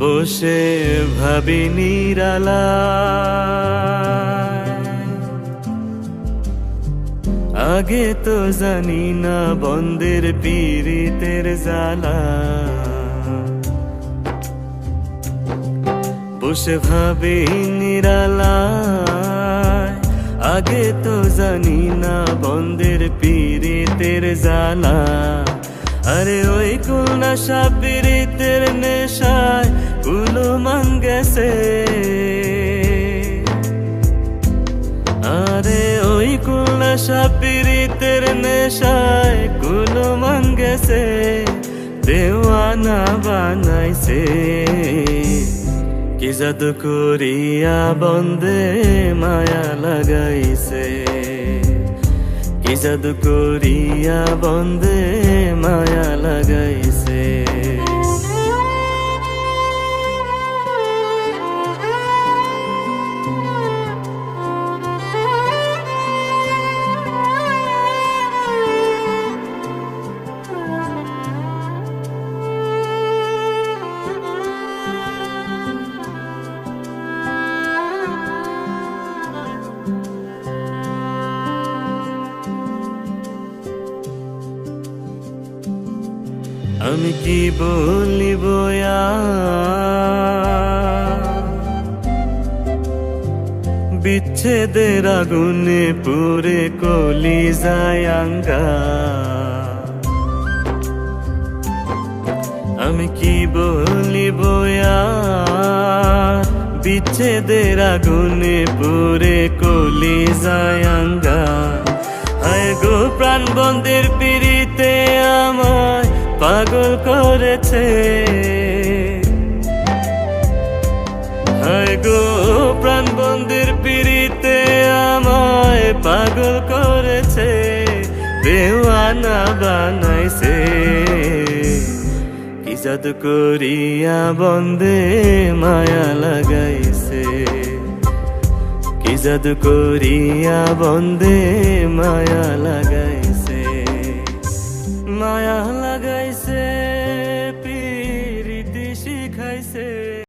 বসে ভাবি নিরালায়, আগে তো জানি না বন্দের পীড়িতের জ্বালা। বসে ভাবি নিরালায়, আগে তো জানি না বন্দের পীড়িতের জ্বালা। আরে ওই কুলনাশা পীড়িতের নেশায় কুলো মান গেছে, আরে ওই কুলনাশা পীড়িতের নেশায় কুলো মান গেছে, দেওয়ানা বানাইছে। কি জাদু করিয়া বন্দে মায়া লাগাইছে, কি জাদু করিয়া বন্দে মায়া লাগাইছে। আমি কি বলিব বিচ্ছেদের আগুনে পুরে কলিজায় আঙ্গা। আমি কি বলিব বিচ্ছেদের আগুনে পুরে কলিজায় আঙ্গা। হায় গো প্রাণ বন্দের পীড়িতে আমায় পাগল করেছে, হায় গো প্রাণ বন্দের পীড়িতে আমায় পাগল করেছে, দেওয়ানা বানাইছে। কি জাদু করিয়া বন্দে মায়া লাগাইছে, কি জাদু করিয়া বন্দে মায়া লাগাইছে, মায়া